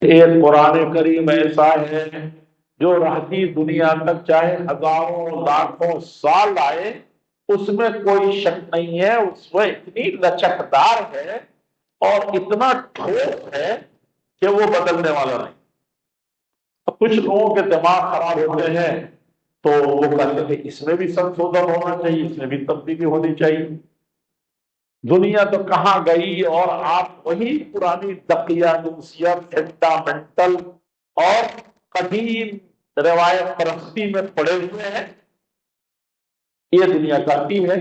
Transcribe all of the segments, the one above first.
ایک قرآن کریم ایسا ہے جو رہتی دنیا تک چاہے ہزاروں لاکھوں سال آئے، اس میں کوئی شک نہیں ہے، اس میں اتنی لچکدار ہے اور اتنا ٹھوس ہے کہ وہ بدلنے والا نہیں۔ کچھ لوگوں کے دماغ خراب ہوتے ہیں تو وہ کہتے ہیں اس میں بھی سنشودھن ہونا چاہیے، اس میں بھی تبدیلی ہونی چاہیے۔ دنیا تو کہاں گئی اور آپ وہی پرانی دقیانوسیت، فنڈامنٹل اور قدیم روایت پرستی میں پڑے ہوئے ہیں۔ یہ دنیا کرتی ہے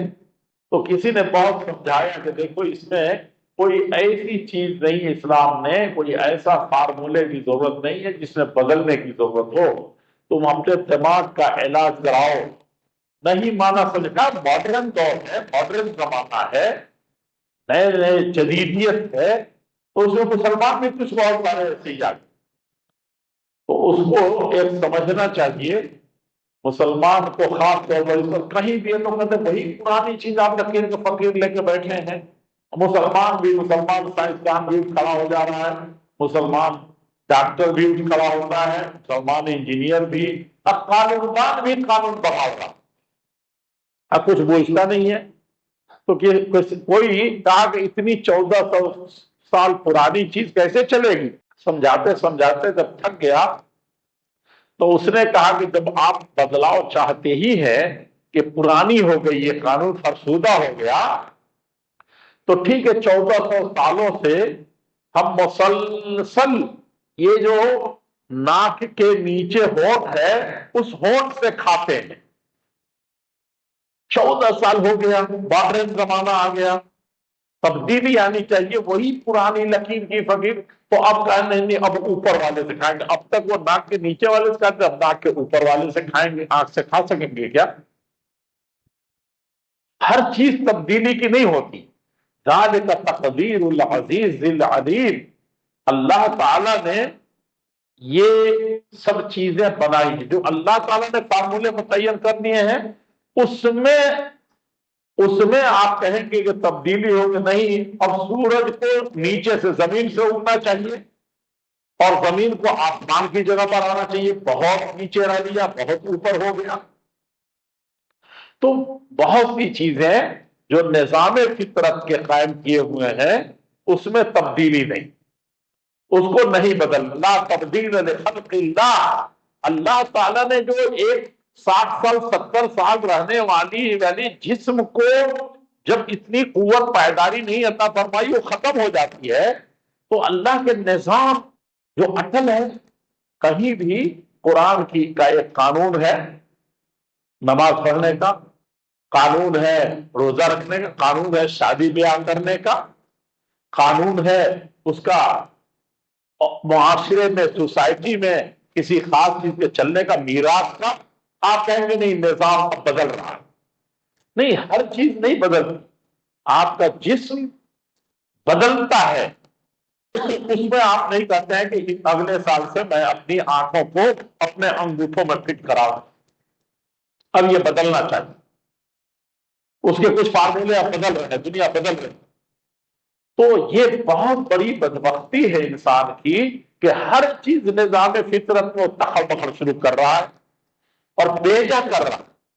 تو کسی نے بہت سمجھایا کہ دیکھو اس میں کوئی ایسی چیز نہیں، اسلام نے کوئی ایسا فارمولے کی ضرورت نہیں ہے جس میں بدلنے کی ضرورت ہو، تم اپنے دماغ کا علاج کراؤ۔ نہیں مانا سمجھا، ماڈرن دور ہے، ماڈرن زمانہ ہے، نئے نئے جدیدیت ہے، تو اس میں مسلمان بھی کچھ بہت سارے ایسے ہی آگے، تو اس کو ایک سمجھنا چاہیے۔ مسلمان کو خاص طور پر اس پر کہیں بھی تو کہتے وہی پرانی چیز آپ لکیر کے فقیر لے کے بیٹھے ہیں۔ مسلمان سائنسدان بھی کھڑا ہو جا رہا ہے، مسلمان ڈاکٹر بھی کھڑا ہوتا ہے، مسلمان انجینئر بھی، اب قانون دان بھی قانون بنا رہا، اب کچھ بوجھتا نہیں ہے۔ تو کوئی کہا کہ اتنی 1400 سال پرانی چیز کیسے چلے گی؟ سمجھاتے سمجھاتے جب تھک گیا تو اس نے کہا کہ جب آپ بدلاؤ چاہتے ہی ہیں کہ پرانی ہو گئی، یہ قانون فرسودہ ہو گیا، تو ٹھیک ہے 1400 سالوں سے ہم مسلسل یہ جو ناک کے نیچے ہونٹ ہے اس ہونٹ سے کھاتے ہیں۔ 14 سال ہو گیا، ماڈرن زمانہ آ گیا، تبدیلی آنی چاہیے، وہی پرانی لکیر کی فقیر۔ تو اب کہنا نہیں، اب اوپر والے سے کھائیں گے۔ اب تک وہ ناک کے نیچے والے سے کھاتے، اب ناک کے اوپر والے سے کھائیں گے، آنکھ سے کھا سکیں گے کیا؟ ہر چیز تبدیلی کی نہیں ہوتی۔ ذالک تقدیر العزیز العلیم، اللہ تعالی نے یہ سب چیزیں بنائی ہیں، جو اللہ تعالیٰ نے فارمولے متعین کر دیے ہیں، اس میں آپ کہیں گے کہ تبدیلی ہوگی، نہیں۔ اب سورج کو نیچے سے زمین سے اڑنا چاہیے اور زمین کو آسمان کی جگہ پر آنا چاہیے، بہت نیچے رہ لیا، بہت اوپر ہو گیا۔ تو بہت سی چیزیں جو نظام فطرت کے قائم کیے ہوئے ہیں اس میں تبدیلی نہیں، اس کو نہیں بدلنا۔ لا تبدیل لخلق اللہ، اللہ تعالیٰ نے جو ایک 60 سال 70 سال رہنے والی جسم کو جب اتنی قوت پائیداری نہیں عطا فرمائی، وہ ختم ہو جاتی ہے، تو اللہ کے نظام جو اٹل ہے، کہیں بھی قرآن کا ایک قانون ہے نماز پڑھنے کا، قانون ہے روزہ رکھنے کا، قانون ہے شادی بیاہ کرنے کا، قانون ہے اس کا معاشرے میں، سوسائٹی میں کسی خاص چیز کے چلنے کا، میراث کا۔ آپ کہیں گے نہیں نظام اب بدل رہا ہے، نہیں، ہر چیز نہیں بدلتی۔ آپ کا جسم بدلتا ہے، اس میں آپ نہیں کہتے ہیں کہ اگلے سال سے میں اپنی آنکھوں کو اپنے انگوٹھوں میں فٹ کراؤں، اب یہ بدلنا چاہیے، اس کے کچھ فارمولے اب بدل رہے ہیں، دنیا بدل رہی ہے۔ تو یہ بہت بڑی بدبختی ہے انسان کی کہ ہر چیز نظام فطرت میں دخل بخل شروع کر رہا ہے اور بیجا کر رہا ہے۔